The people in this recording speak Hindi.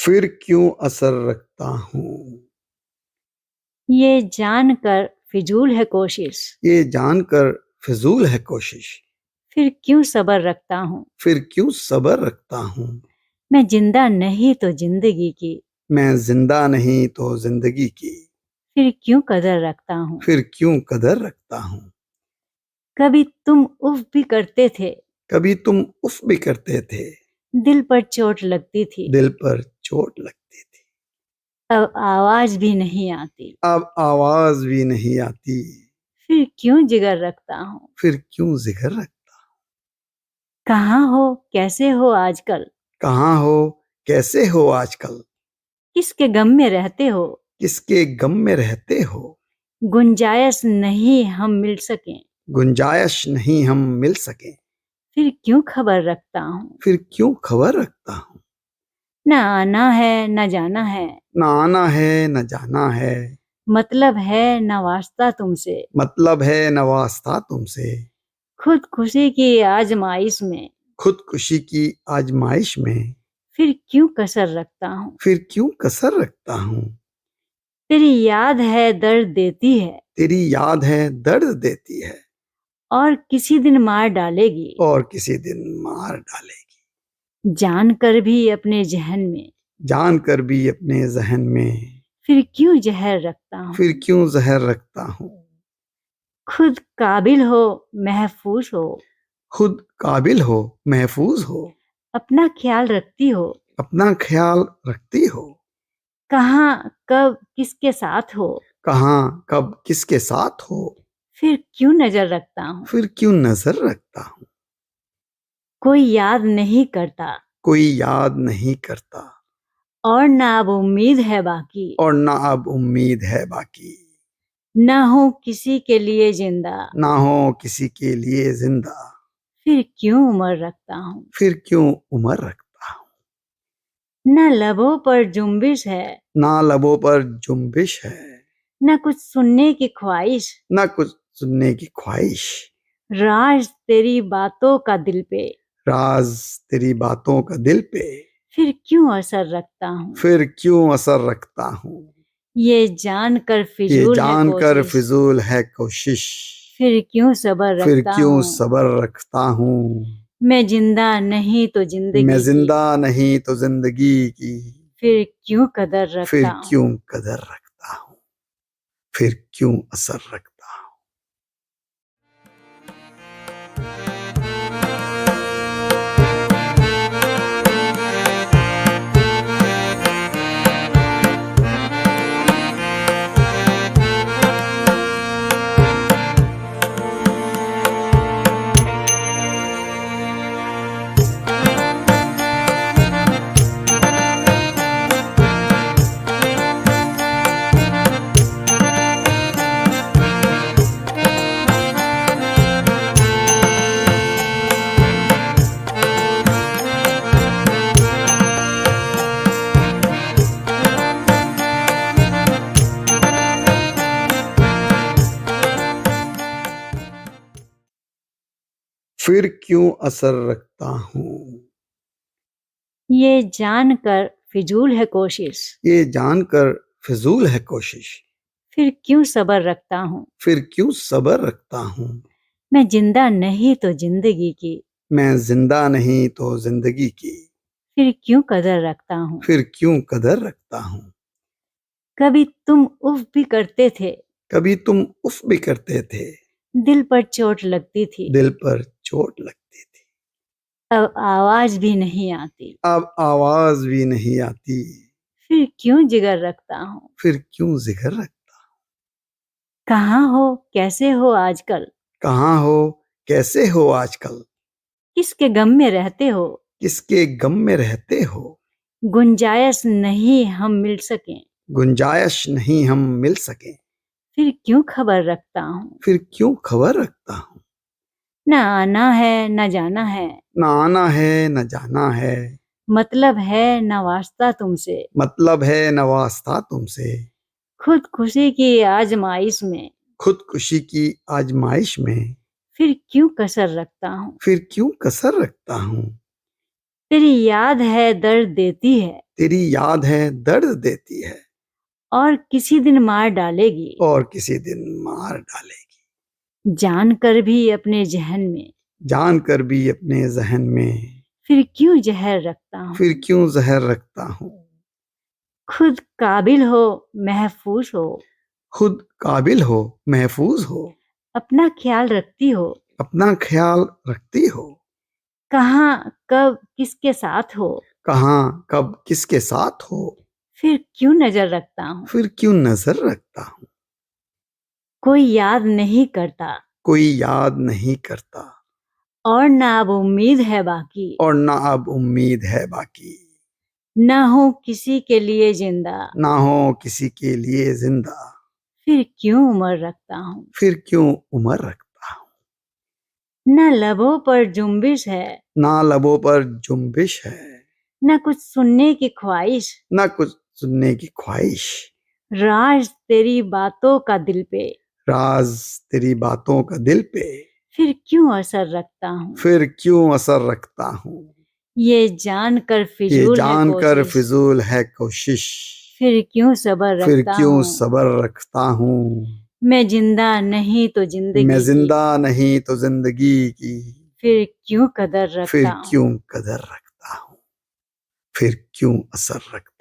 फिर क्यों असर रखता हूँ। ये जानकर फिजूल है कोशिश, ये जानकर फिजूल है कोशिश, फिर क्यों सब्र रखता हूँ। फिर क्यों सब्र रखता हूँ। मैं जिंदा नहीं तो जिंदगी की, मैं जिंदा नहीं तो जिंदगी की, फिर क्यों कदर रखता हूँ। फिर क्यों कदर रखता हूँ। कभी तुम उफ भी करते थे, कभी तुम उफ भी करते थे, दिल पर चोट लगती थी, दिल पर चोट लगती थी। अब आवाज भी नहीं आती, अब आवाज भी नहीं आती, फिर क्यों जिगर रखता हूँ। फिर क्यों जिगर रखता। कहाँ हो, कैसे हो आजकल, कहाँ हो, कैसे हो आजकल, किसके गम में रहते हो। किसके गम में रहते हो। गुंजाइश नहीं हम मिल सके, गुंजाइश नहीं हम मिल सके, फिर क्यों खबर रखता हूँ। फिर क्यों खबर रखता हूँ। न आना है न जाना है, न आना है न जाना है, मतलब है न वास्ता तुमसे। मतलब है न वास्ता तुमसे। खुद खुशी की आजमाइश में, खुदकुशी की आजमाइश में, फिर क्यों कसर रखता हूँ। फिर क्यों कसर रखता हूँ। तेरी याद है दर्द देती है, तेरी याद है दर्द देती है, और किसी दिन मार डालेगी। और किसी दिन मार डालेगी। जानकर भी अपने जहन में, जानकर भी अपने जहन में, फिर क्यों जहर रखता हूँ। फिर क्यों जहर रखता हूँ। खुद काबिल हो, महफूज हो, खुद काबिल हो, महफूज हो, अपना ख्याल रखती हो। अपना ख्याल रखती हो। कहाँ कब किसके साथ हो, कहाँ कब किसके साथ हो, फिर क्यों नजर रखता हूँ। फिर क्यों नजर रखता हूँ। कोई याद नहीं करता, कोई याद नहीं करता, और ना अब उम्मीद है बाकी। और ना अब उम्मीद है बाकी। ना हो किसी के लिए जिंदा, ना हो किसी के लिए जिंदा, फिर क्यों उम्र रखता हूँ। फिर क्यों उम्र रखता हूँ। न लबों पर जुम्बिश है, ना लबों पर जुम्बिश है, न कुछ सुनने की ख्वाहिश। ना कुछ सुनने की ख्वाहिश। राज तेरी बातों का दिल पे, राज तेरी बातों का दिल पे, फिर क्यों असर रखता हूँ। फिर क्यों असर रखता हूँ। ये जानकर ये फिजूल है जानकर कोशिश, फिजूल है कोशिश, फिर क्यों सब्र फिर रखता क्यों हूँ। सब्र रखता हूँ। मैं जिंदा नहीं तो मैं जिंदगी की, जिंदा नहीं तो जिंदगी की, फिर क्यों कदर रखता फिर हूँ। क्यों कदर रखता हूँ, फिर क्यों असर रखता हूँ। फिर क्यों असर रखता हूँ। ये जानकर फिजूल है कोशिश, ये जानकर फिजूल है कोशिश, फिर क्यों सब्र रखता हूँ। फिर क्यों सब्र रखता हूँ। मैं जिंदा नहीं तो जिंदगी की, मैं जिंदा नहीं तो जिंदगी की, फिर क्यों कदर रखता हूँ। फिर क्यों कदर रखता हूँ। कभी तुम उफ भी करते थे, कभी तुम उफ भी करते थे, दिल पर चोट लगती थी, दिल पर चोट लगती थी। अब आवाज भी नहीं आती, अब आवाज भी नहीं आती, फिर क्यों जिगर रखता हूँ। फिर क्यों जिगर रखता। कहाँ हो, कैसे हो आजकल, कहाँ हो, कैसे हो आजकल, किसके गम में रहते हो। किसके गम में रहते हो। गुंजाइश नहीं हम मिल सके, गुंजाइश नहीं हम मिल सके, फिर क्यों खबर रखता हूँ। फिर क्यों खबर रखता हूँ। न आना है न जाना है, न आना है न जाना है, मतलब है न वास्ता तुमसे। मतलब है न वास्ता तुमसे। खुद खुशी की आजमाइश में, खुदकुशी की आजमाइश में, फिर क्यों कसर रखता हूँ। फिर क्यों कसर रखता हूँ। तेरी याद है दर्द देती है तेरी याद है दर्द देती है और किसी दिन मार डालेगी, और किसी दिन मार डालेगी। जानकर भी अपने जहन में जानकर भी अपने जहन में फिर क्यों जहर रखता हूँ। फिर क्यों जहर रखता हूँ। खुद काबिल हो, महफूज हो, खुद काबिल हो, महफूज हो, अपना ख्याल रखती हो, अपना ख्याल रखती हो, कहाँ कब किसके साथ हो, कहाँ कब किसके साथ हो, फिर क्यों नजर रखता हूँ। फिर क्यों नजर रखता हूँ। कोई याद नहीं करता कोई याद नहीं करता और ना अब उम्मीद है बाकी, और ना अब उम्मीद है बाकी। ना हो किसी के लिए जिंदा, ना हो किसी के लिए जिंदा, फिर क्यों उम्र रखता हूँ। फिर क्यों उम्र रखता हूँ। न लबों पर जुम्बिश है, ना लबों पर जुम्बिश है, न कुछ सुनने की ख्वाहिश, ना कुछ सुनने की ख्वाहिश। राज तेरी बातों का दिल पे, राज तेरी बातों का दिल पे, फिर क्यों असर रखता हूँ। फिर क्यों असर रखता हूँ। ये जानकर ये फिजूल है जानकर कोशिश, फिजूल है कोशिश, फिर क्यों सब्र फिर रखता क्यों हूँ। सब्र रखता हूँ। मैं जिंदा नहीं तो मैं जिंदगी की, जिंदा नहीं तो जिंदगी की, फिर क्यों कदर फिर रखता हूँ। क्यों कदर रखता हूँ, फिर क्यों असर रखता हूँ।